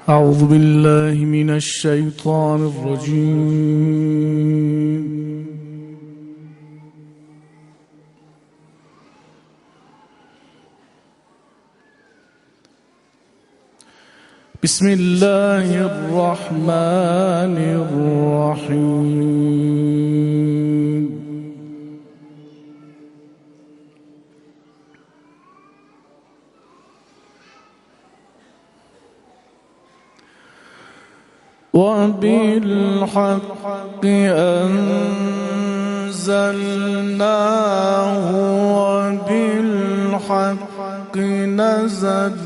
أعوذ بالله من الشيطان الرجيم. بسم الله الرحمن الرحيم. وبالحق أنزلناه وبالحق نزل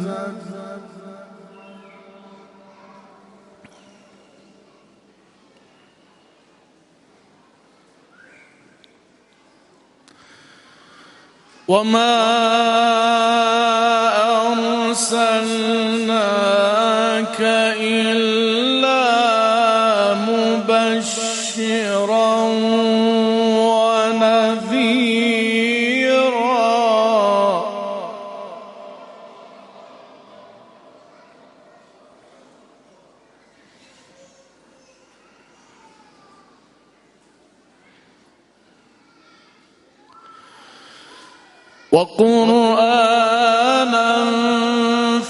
وما أرسلناك إلا مبشرا ونذيرا وقرآنا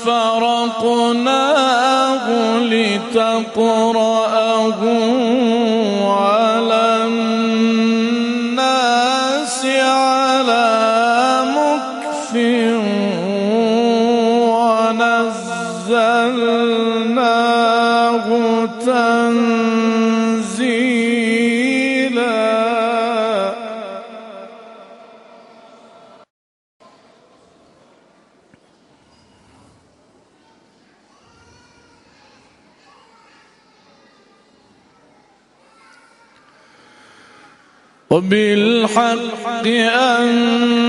فرقناه لتقرأه على الناس على مكث ونزلناه تنزيلا. وبالحق أنزلناه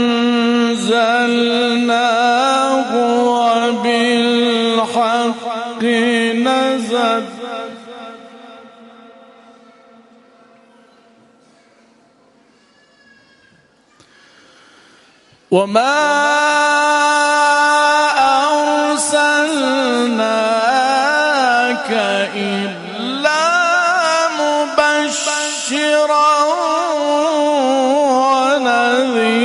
وبالحق نزل وما أرسلناك إلا مبشرا ونذيرا.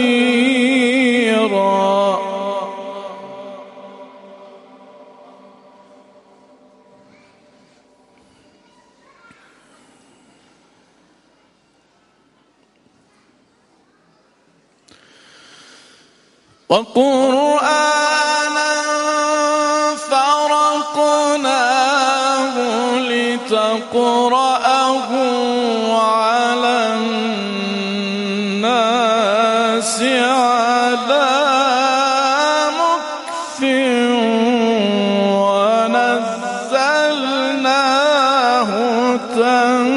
وقرآنا فرقناه لتقرأه على الناس على مكث ونزلناه تنزيلا.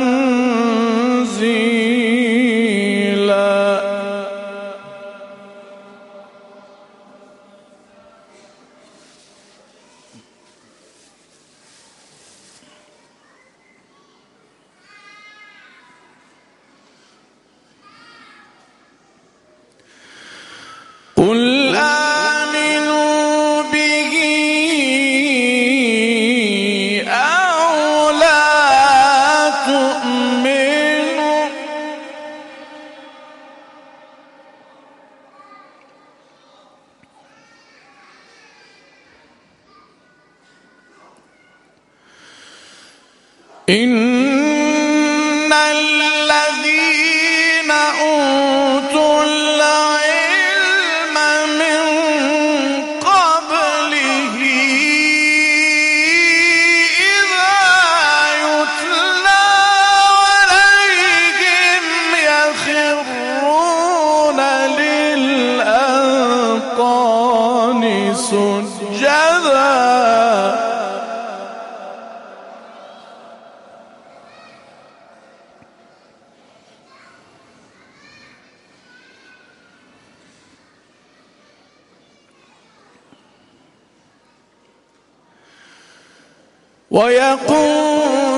قل آمنوا به أو لا تؤمنوا إن الذين أوتوا العلم من قبله إذا يتلى عليهم يخرون للأذقان سجدا.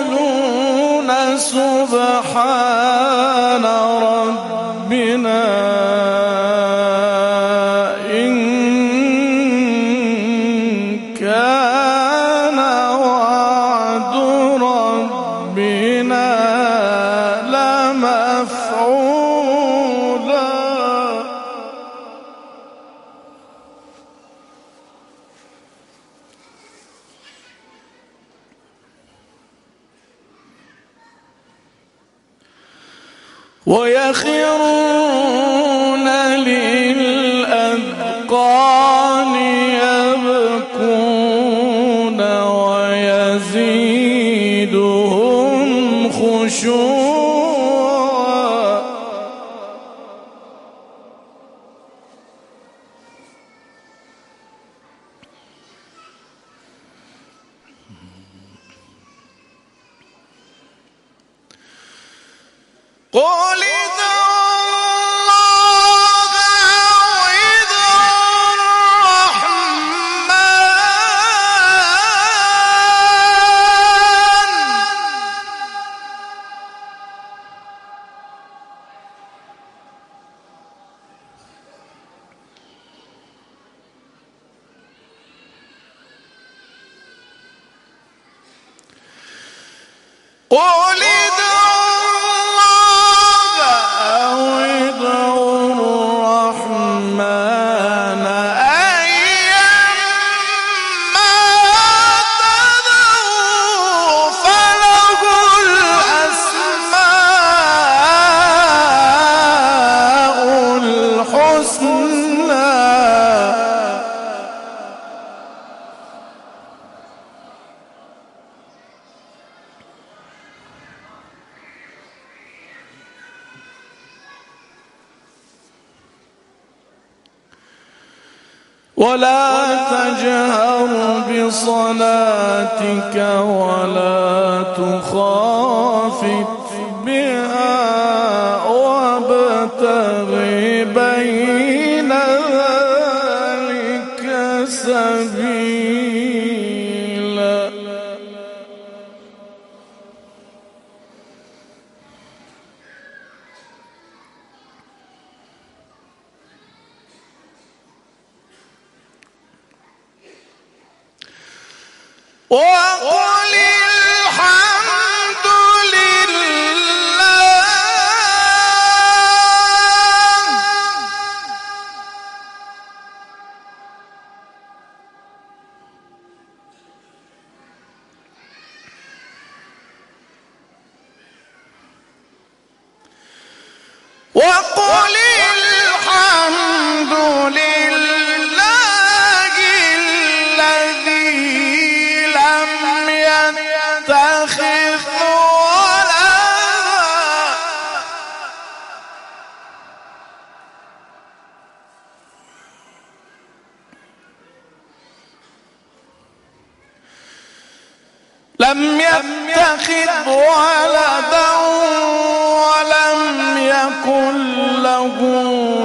ويقولون سبحان ربنا إن كان وعد ويخرون للأذقان يبكون ويزيدهم خشوعا. قل ادعوا الله أو ادعوا الرحمن. قل ولا تجهر بصلاتك ولا تخافت بها وابتغ بين ذلك سبيلا. وقل الحمد لله وقل الحمد لله الذي لم يتخذ ولدا ولم يكن له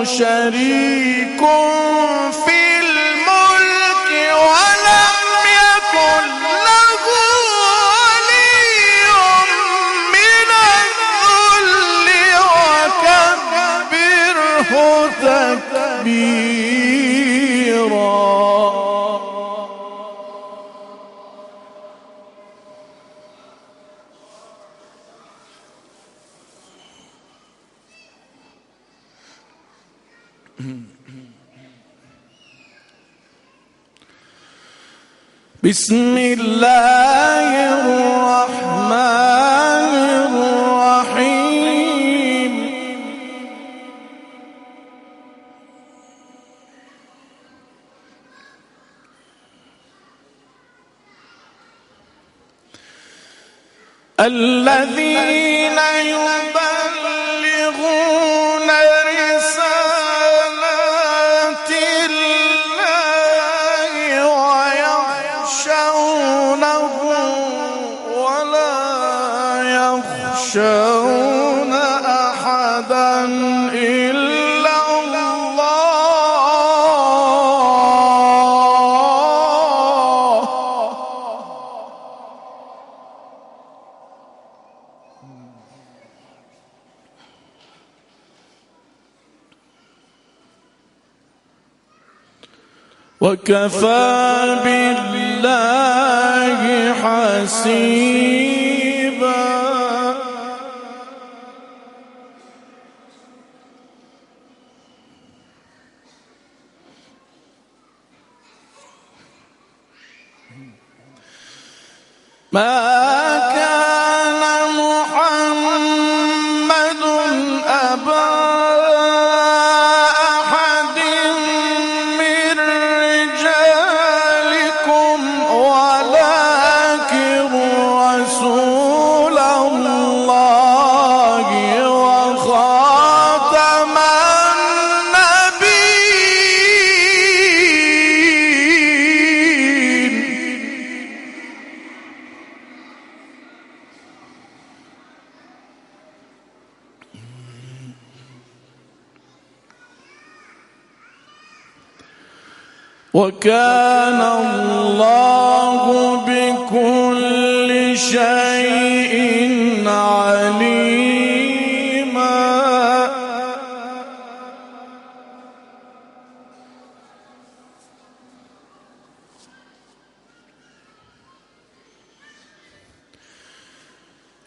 شريك في الملك ولم يكن له ولي من الذل وكبره تكبيرا. بسم الله الرحمن الرحيم. الذين يبلغون رسالات الله ويخشونه ولا يخشون أحدا إلا الله. وكفى بالله حسيبا. ما كان محمد وكان الله بكل شيء عليما.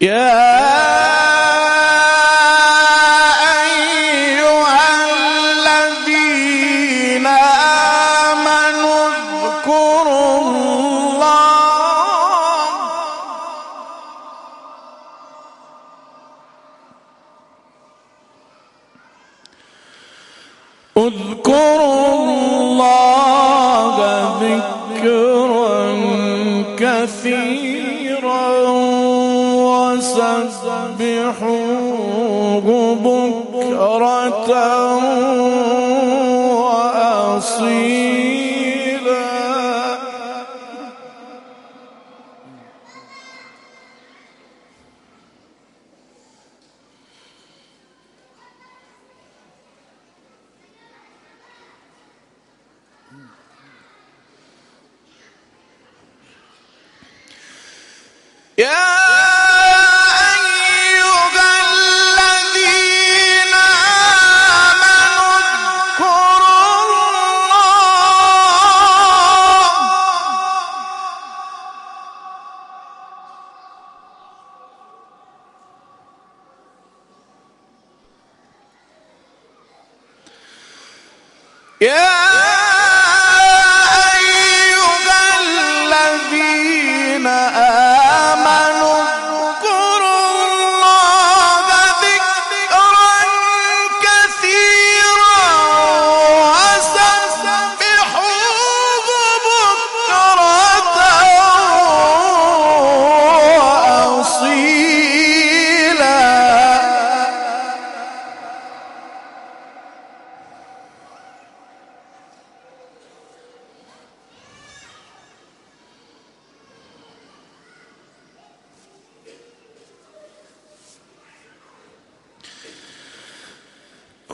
يا اذكروا الله ذكرا كثيرا وسبحوه بكرة وأصيلا. يا أيها الذين آمنوا اذكروا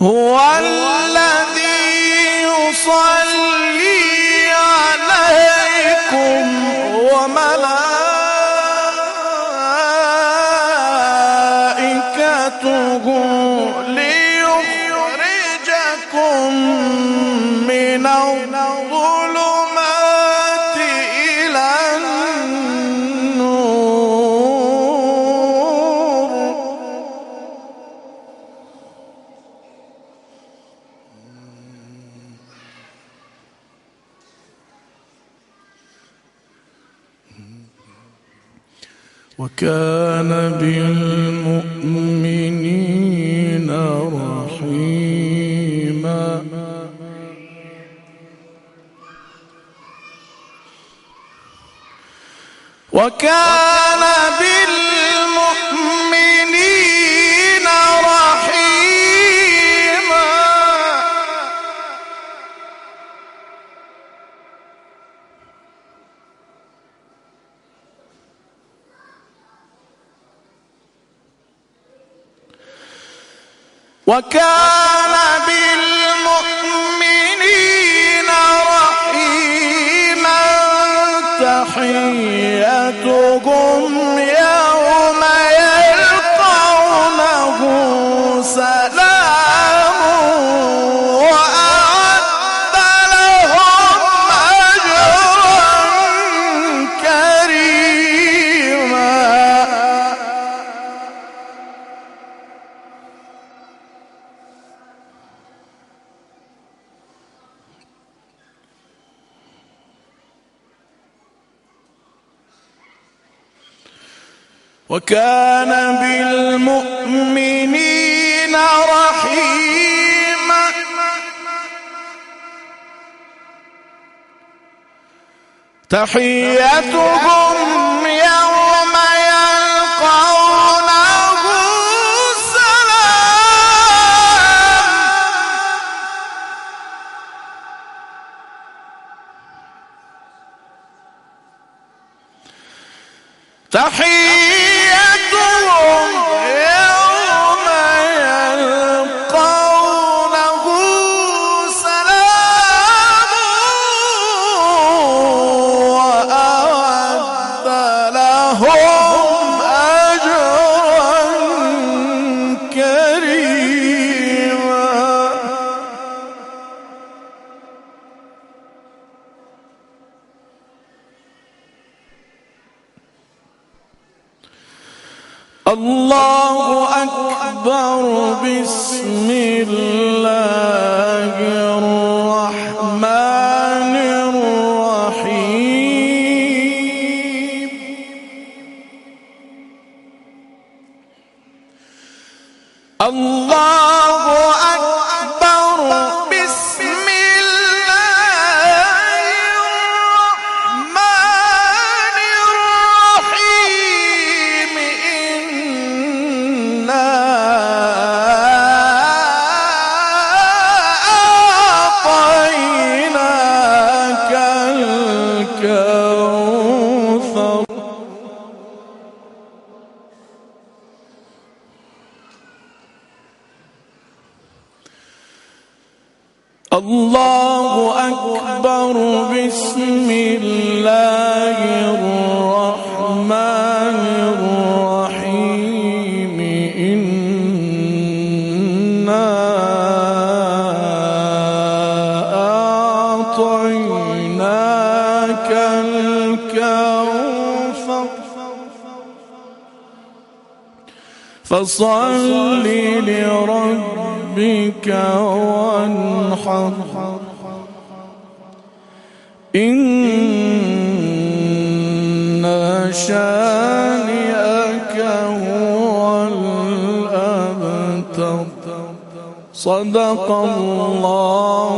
هو الذي يصلي عليكم وملائكته ليخرجكم من الظلمات إلى النور. وكان بالمؤمنين رحيما. وكان بالمؤمنين رحيما. وكان بالمؤمنين رحيما. تحيتهم يوم يلقونه سلام وأعد لهم أجرا كريما. وكان بالمؤمنين رحيما. تحيتهم يوم يلقونه سلام. تحيتهم يوم يلقونه سلام الله أكبر. بسم الله الرحمن الرحيم. الله أكبر. بسم الله الرحمن الرحيم. إنا أعطيناك الكوثر. الله أكبر. بسم الله الرحمن الرحيم. إنا أعطيناك الكوثر فصل لربك وانحر. إن شانئك هو الأبتر. صدق الله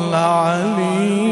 العليم.